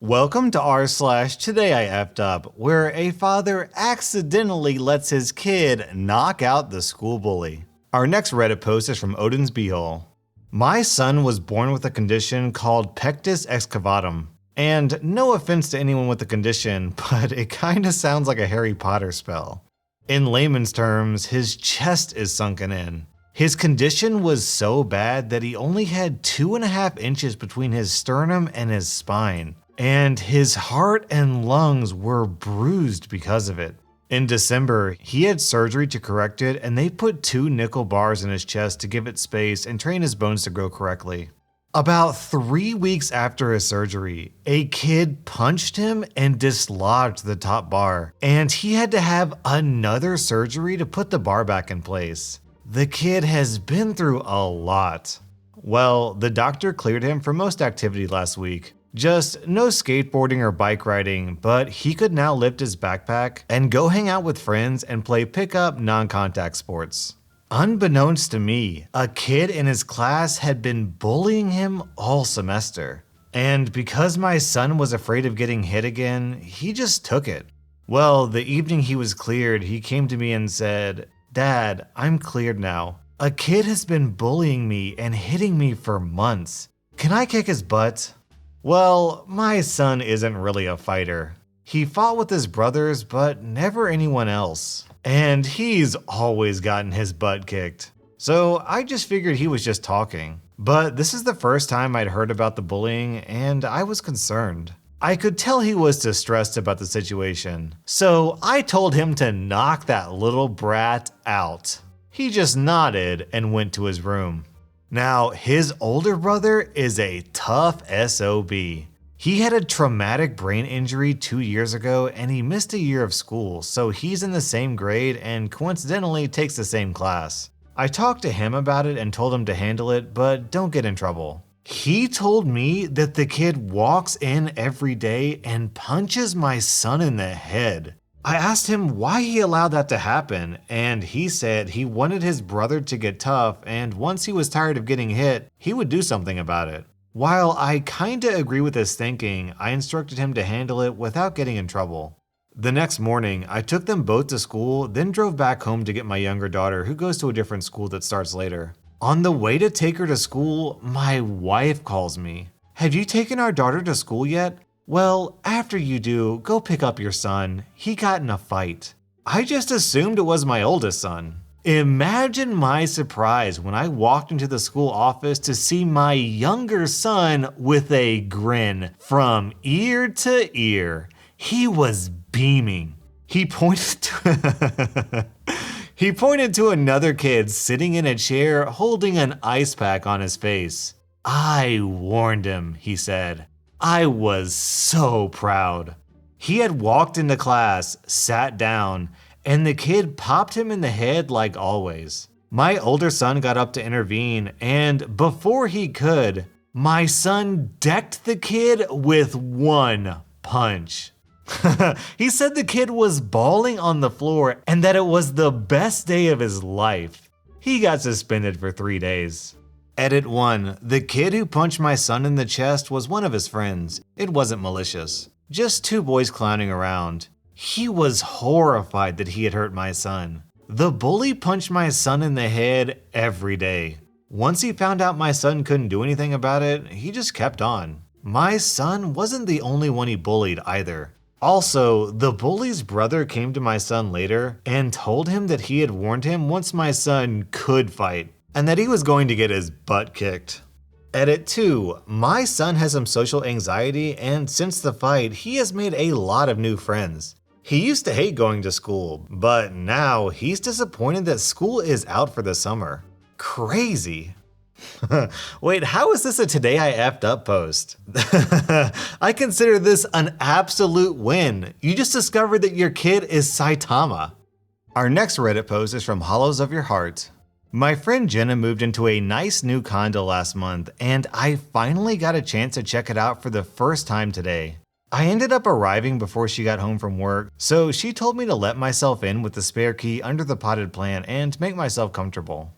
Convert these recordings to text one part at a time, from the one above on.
Welcome to rSlash Today I Effed Up, where a father accidentally lets his kid knock out the school bully. Our next Reddit post is from OdinsBHole. My son was born with a condition called pectus excavatum. And no offense to anyone with the condition, but it kinda sounds like a Harry Potter spell. In layman's terms, his chest is sunken in. His condition was so bad that he only had 2.5 inches between his sternum and his spine. And his heart and lungs were bruised because of it. In December, he had surgery to correct it, and they put 2 nickel bars in his chest to give it space and train his bones to grow correctly. About 3 weeks after his surgery, a kid punched him and dislodged the top bar, and he had to have another surgery to put the bar back in place. The kid has been through a lot. Well, the doctor cleared him for most activity last week. Just no skateboarding or bike riding, but he could now lift his backpack and go hang out with friends and play pickup non-contact sports. Unbeknownst to me, a kid in his class had been bullying him all semester. And because my son was afraid of getting hit again, he just took it. Well, the evening he was cleared, he came to me and said, "Dad, I'm cleared now. A kid has been bullying me and hitting me for months. Can I kick his butt?" Well, my son isn't really a fighter. He fought with his brothers, but never anyone else. And he's always gotten his butt kicked. So I just figured he was just talking. But this is the first time I'd heard about the bullying, and I was concerned. I could tell he was distressed about the situation. So I told him to knock that little brat out. He just nodded and went to his room. Now, his older brother is a tough SOB. He had a traumatic brain injury 2 years ago and he missed a year of school, so he's in the same grade and coincidentally takes the same class. I talked to him about it and told him to handle it, but don't get in trouble. He told me that the kid walks in every day and punches my son in the head. I asked him why he allowed that to happen, and he said he wanted his brother to get tough, and once he was tired of getting hit, he would do something about it. While I kinda agree with his thinking, I instructed him to handle it without getting in trouble. The next morning, I took them both to school, then drove back home to get my younger daughter, who goes to a different school that starts later. On the way to take her to school, my wife calls me. "Have you taken our daughter to school yet?" "Well, after you do, go pick up your son. He got in a fight." I just assumed it was my oldest son. Imagine my surprise when I walked into the school office to see my younger son with a grin from ear to ear. He was beaming. He pointed to another kid sitting in a chair holding an ice pack on his face. "I warned him," he said. I was so proud. He had walked into class, sat down, and the kid popped him in the head like always. My older son got up to intervene, and before he could, my son decked the kid with 1 punch. He said the kid was bawling on the floor and that it was the best day of his life. He got suspended for 3 days. Edit 1. The kid who punched my son in the chest was one of his friends. It wasn't malicious. Just 2 boys clowning around. He was horrified that he had hurt my son. The bully punched my son in the head every day. Once he found out my son couldn't do anything about it, he just kept on. My son wasn't the only one he bullied either. Also, the bully's brother came to my son later and told him that he had warned him once my son could fight, and that he was going to get his butt kicked. Edit 2. My son has some social anxiety, and since the fight, he has made a lot of new friends. He used to hate going to school, but now he's disappointed that school is out for the summer. Crazy. Wait, how is this a Today I Effed Up post? I consider this an absolute win. You just discovered that your kid is Saitama. Our next Reddit post is from HollowsOfYourHeart. My friend Jenna moved into a nice new condo last month, and I finally got a chance to check it out for the first time today. I ended up arriving before she got home from work, so she told me to let myself in with the spare key under the potted plant and make myself comfortable.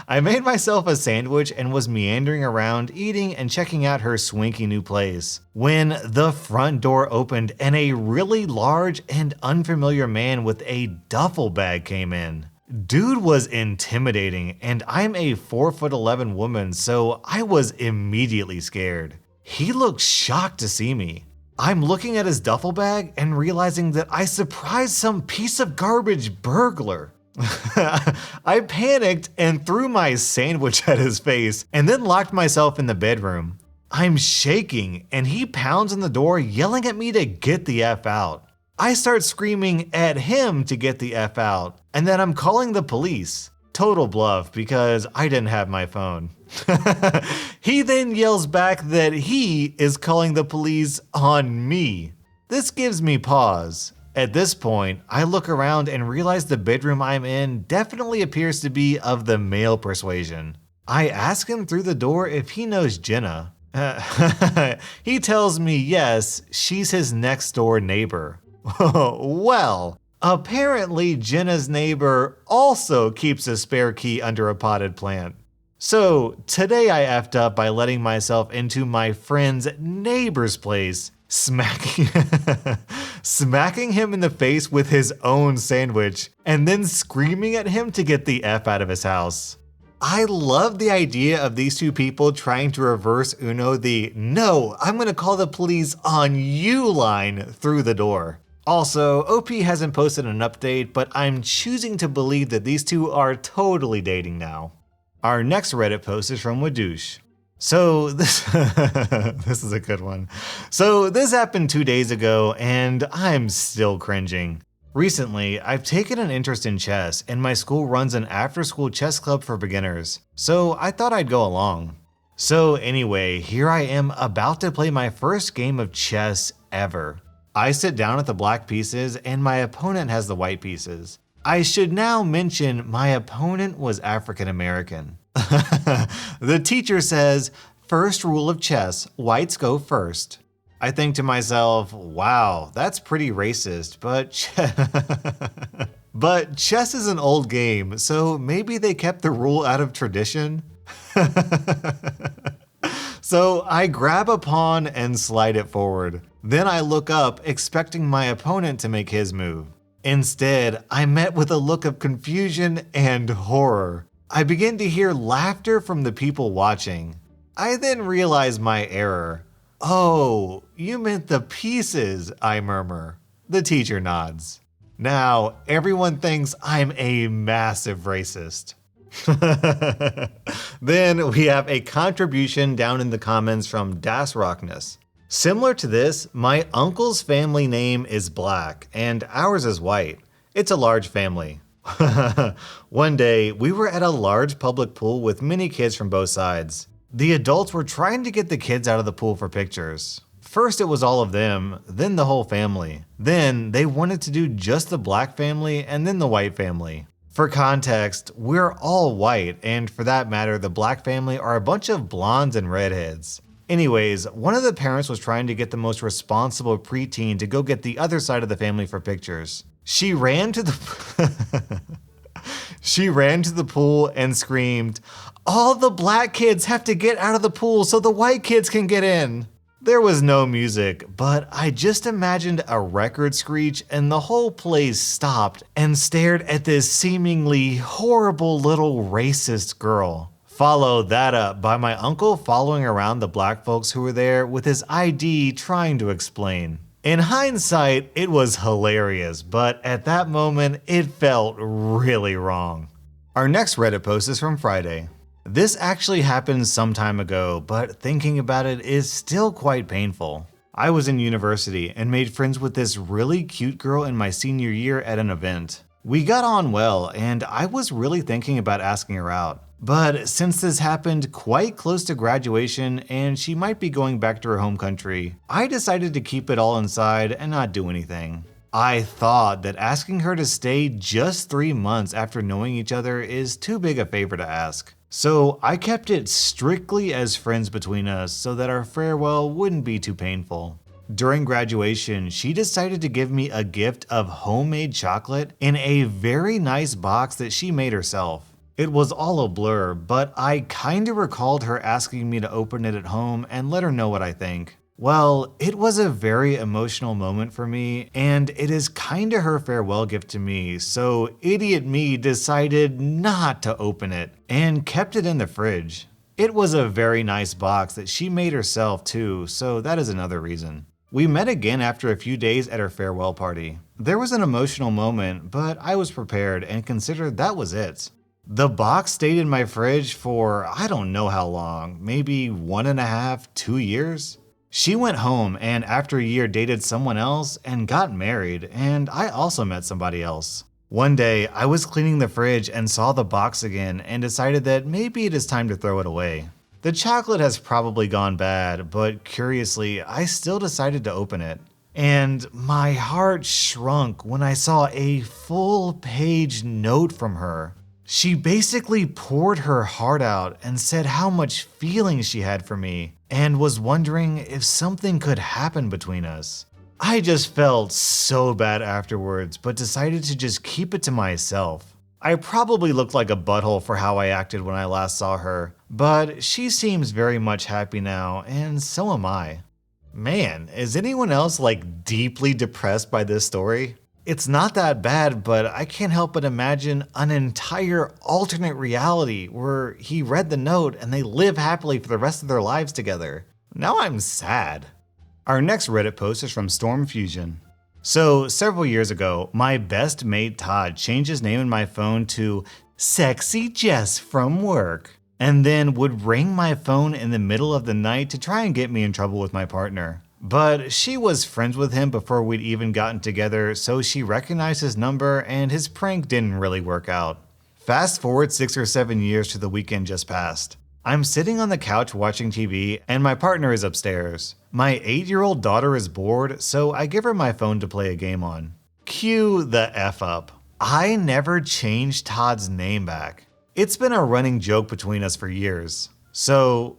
I made myself a sandwich and was meandering around eating and checking out her swanky new place when the front door opened and a really large and unfamiliar man with a duffel bag came in. Dude was intimidating, and I'm a 4'11" woman, so I was immediately scared. He looked shocked to see me. I'm looking at his duffel bag and realizing that I surprised some piece of garbage burglar. I panicked and threw my sandwich at his face and then locked myself in the bedroom. I'm shaking and he pounds on the door yelling at me to get the F out. I start screaming at him to get the F out and that I'm calling the police. Total bluff because I didn't have my phone. He then yells back that he is calling the police on me. This gives me pause. At this point, I look around and realize the bedroom I'm in definitely appears to be of the male persuasion. I ask him through the door if he knows Jenna. He tells me yes, she's his next door neighbor. Well, apparently Jenna's neighbor also keeps a spare key under a potted plant. So today I effed up by letting myself into my friend's neighbor's place, smacking him in the face with his own sandwich, and then screaming at him to get the F out of his house. I love the idea of these two people trying to reverse Uno the "no, I'm gonna call the police on you" line through the door. Also, OP hasn't posted an update, but I'm choosing to believe that these two are totally dating now. Our next Reddit post is from Wadoosh. So this is a good one. So this happened 2 days ago and I'm still cringing. Recently, I've taken an interest in chess and my school runs an after-school chess club for beginners. So I thought I'd go along. So anyway, here I am about to play my first game of chess ever. I sit down at the black pieces and my opponent has the white pieces. I should now mention my opponent was African American. The teacher says, "First rule of chess, whites go first." I think to myself, wow, that's pretty racist, but chess is an old game, so maybe they kept the rule out of tradition? So I grab a pawn and slide it forward. Then I look up, expecting my opponent to make his move. Instead, I'm met with a look of confusion and horror. I begin to hear laughter from the people watching. I then realize my error. "Oh, you meant the pieces," I murmur. The teacher nods. Now, everyone thinks I'm a massive racist. Then we have a contribution down in the comments from Das Rockness. Similar to this, my uncle's family name is Black and ours is white. It's a large family. One day, we were at a large public pool with many kids from both sides. The adults were trying to get the kids out of the pool for pictures. First it was all of them, then the whole family. Then they wanted to do just the Black family and then the white family. For context, we're all white, and for that matter, the Black family are a bunch of blondes and redheads. Anyways, one of the parents was trying to get the most responsible preteen to go get the other side of the family for pictures. She ran to the pool and screamed, "All the Black kids have to get out of the pool so the white kids can get in." There was no music, but I just imagined a record screech and the whole place stopped and stared at this seemingly horrible little racist girl. Follow that up by my uncle following around the Black folks who were there with his ID trying to explain. In hindsight, it was hilarious, but at that moment, it felt really wrong. Our next Reddit post is from Friday. This actually happened some time ago, but thinking about it is still quite painful. I was in university and made friends with this really cute girl in my senior year at an event. We got on well, and I was really thinking about asking her out. But since this happened quite close to graduation and she might be going back to her home country, I decided to keep it all inside and not do anything. I thought that asking her to stay just 3 months after knowing each other is too big a favor to ask. So I kept it strictly as friends between us so that our farewell wouldn't be too painful. During graduation, she decided to give me a gift of homemade chocolate in a very nice box that she made herself. It was all a blur, but I kinda recalled her asking me to open it at home and let her know what I think. Well, it was a very emotional moment for me, and it is kinda her farewell gift to me, so idiot me decided not to open it and kept it in the fridge. It was a very nice box that she made herself too, so that is another reason. We met again after a few days at her farewell party. There was an emotional moment, but I was prepared and considered that was it. The box stayed in my fridge for I don't know how long, maybe 1.5, 2 years. She went home and after a year dated someone else and got married, and I also met somebody else. One day, I was cleaning the fridge and saw the box again and decided that maybe it is time to throw it away. The chocolate has probably gone bad, but curiously, I still decided to open it. And my heart shrunk when I saw a full-page note from her. She basically poured her heart out and said how much feeling she had for me and was wondering if something could happen between us. I just felt so bad afterwards, but decided to just keep it to myself. I probably looked like a butthole for how I acted when I last saw her, but she seems very much happy now, and so am I. Man, is anyone else like deeply depressed by this story? It's not that bad, but I can't help but imagine an entire alternate reality where he read the note and they live happily for the rest of their lives together. Now I'm sad. Our next Reddit post is from Stormfuzion. So, several years ago, my best mate Todd changed his name in my phone to Sexy Jess from work, and then would ring my phone in the middle of the night to try and get me in trouble with my partner. But she was friends with him before we'd even gotten together, so she recognized his number and his prank didn't really work out. Fast forward 6 or 7 years to the weekend just passed. I'm sitting on the couch watching TV and my partner is upstairs. My 8-year-old daughter is bored, so I give her my phone to play a game on. Cue the F up. I never changed Todd's name back. It's been a running joke between us for years. So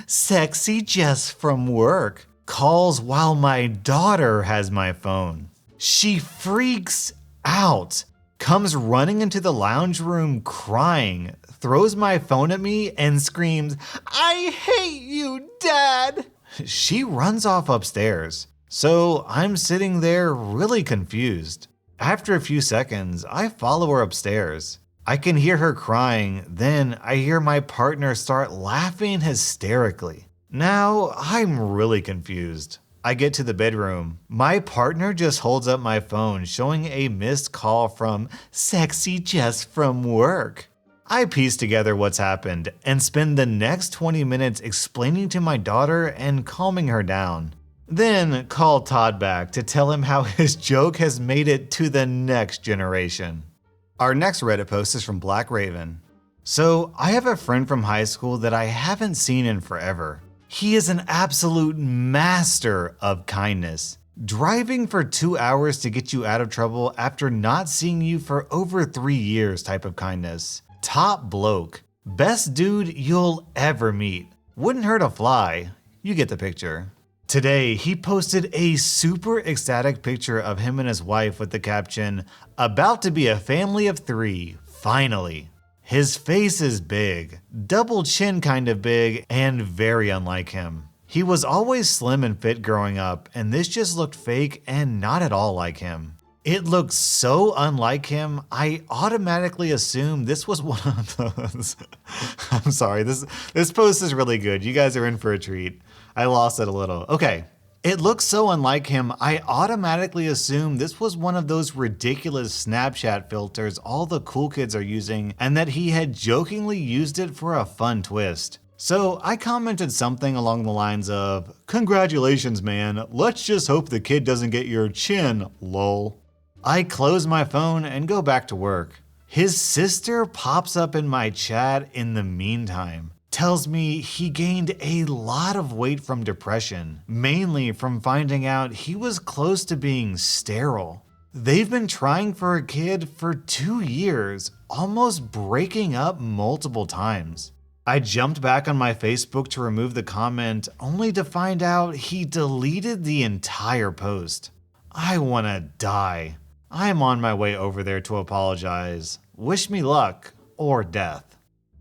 Sexy Jess from work calls while my daughter has my phone. She freaks out, comes running into the lounge room crying, throws my phone at me and screams, "I hate you, Dad!" She runs off upstairs. So I'm sitting there really confused. After a few seconds, I follow her upstairs. I can hear her crying, then I hear my partner start laughing hysterically. Now I'm really confused. I get to the bedroom. My partner just holds up my phone showing a missed call from Sexy Jess from work. I piece together what's happened and spend the next 20 minutes explaining to my daughter and calming her down. Then call Todd back to tell him how his joke has made it to the next generation. Our next Reddit post is from BlackRaven. So I have a friend from high school that I haven't seen in forever. He is an absolute master of kindness. Driving for 2 hours to get you out of trouble after not seeing you for over 3 years type of kindness. Top bloke. Best dude you'll ever meet. Wouldn't hurt a fly. You get the picture. Today, he posted a super ecstatic picture of him and his wife with the caption, "About to be a family of 3, finally." His face is big, double chin kind of big, and very unlike him. He was always slim and fit growing up, and this just looked fake and not at all like him. It looked so unlike him, I automatically assumed this was one of those. I'm sorry, this post is really good. You guys are in for a treat. I lost it a little. Okay. It looks so unlike him, I automatically assumed this was one of those ridiculous Snapchat filters all the cool kids are using and that he had jokingly used it for a fun twist. So I commented something along the lines of, "Congratulations, man. Let's just hope the kid doesn't get your chin, lol." I close my phone and go back to work. His sister pops up in my chat in the meantime. Tells me he gained a lot of weight from depression, mainly from finding out he was close to being sterile. They've been trying for a kid for 2 years, almost breaking up multiple times. I jumped back on my Facebook to remove the comment, only to find out he deleted the entire post. I wanna die. I am on my way over there to apologize. Wish me luck, or death.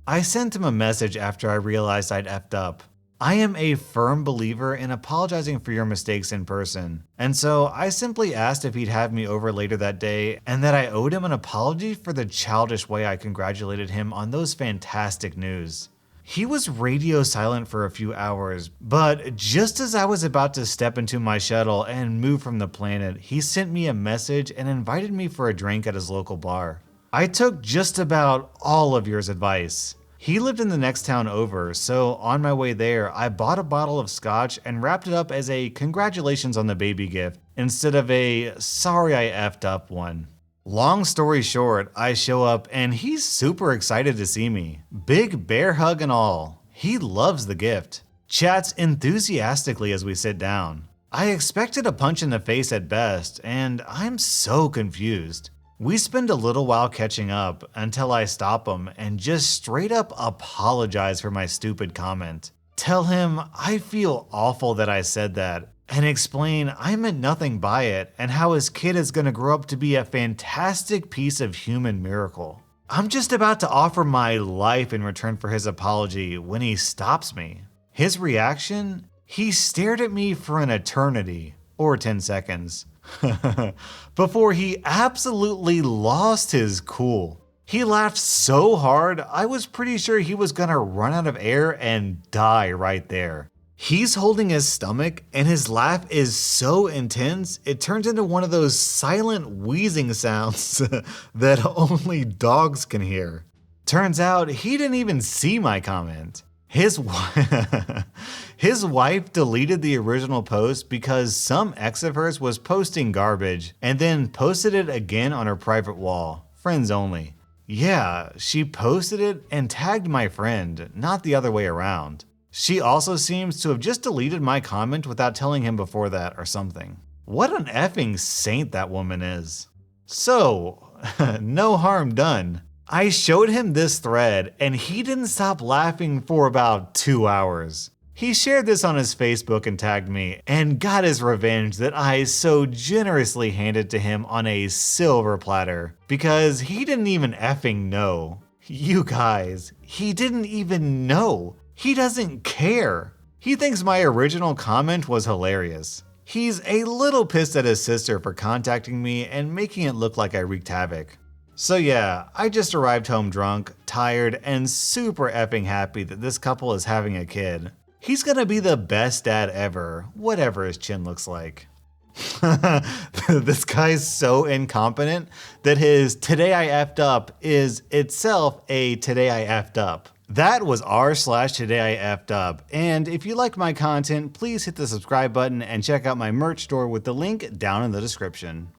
I sent him a message after I realized I'd effed up. I am a firm believer in apologizing for your mistakes in person, and so I simply asked if he'd have me over later that day and that I owed him an apology for the childish way I congratulated him on those fantastic news. He was radio silent for a few hours, but just as I was about to step into my shuttle and move from the planet, he sent me a message and invited me for a drink at his local bar. I took just about all of your advice. He lived in the next town over, so on my way there, I bought a bottle of scotch and wrapped it up as a congratulations on the baby gift instead of a sorry I effed up one. Long story short, I show up and he's super excited to see me. Big bear hug and all. He loves the gift. Chats enthusiastically as we sit down. I expected a punch in the face at best, and I'm so confused. We spend a little while catching up until I stop him and just straight up apologize for my stupid comment. Tell him I feel awful that I said that, and explain I meant nothing by it and how his kid is gonna grow up to be a fantastic piece of human miracle. I'm just about to offer my life in return for his apology when he stops me. His reaction? He stared at me for an eternity, or 10 seconds. Before he absolutely lost his cool. He laughed so hard, I was pretty sure he was gonna run out of air and die right there. He's holding his stomach and his laugh is so intense, it turns into one of those silent wheezing sounds that only dogs can hear. Turns out he didn't even see my comment. His wife deleted the original post because some ex of hers was posting garbage and then posted it again on her private wall, friends only. Yeah, she posted it and tagged my friend, not the other way around. She also seems to have just deleted my comment without telling him before that or something. What an effing saint that woman is. So, no harm done. I showed him this thread and he didn't stop laughing for about 2 hours. He shared this on his Facebook and tagged me and got his revenge that I so generously handed to him on a silver platter because he didn't even effing know. You guys, he didn't even know. He doesn't care. He thinks my original comment was hilarious. He's a little pissed at his sister for contacting me and making it look like I wreaked havoc. So yeah, I just arrived home drunk, tired, and super effing happy that this couple is having a kid. He's gonna be the best dad ever, whatever his chin looks like. This guy's so incompetent that his "today I effed up" is itself a "today I effed up." That was r/today I effed up, and if you like my content, please hit the subscribe button and check out my merch store with the link down in the description.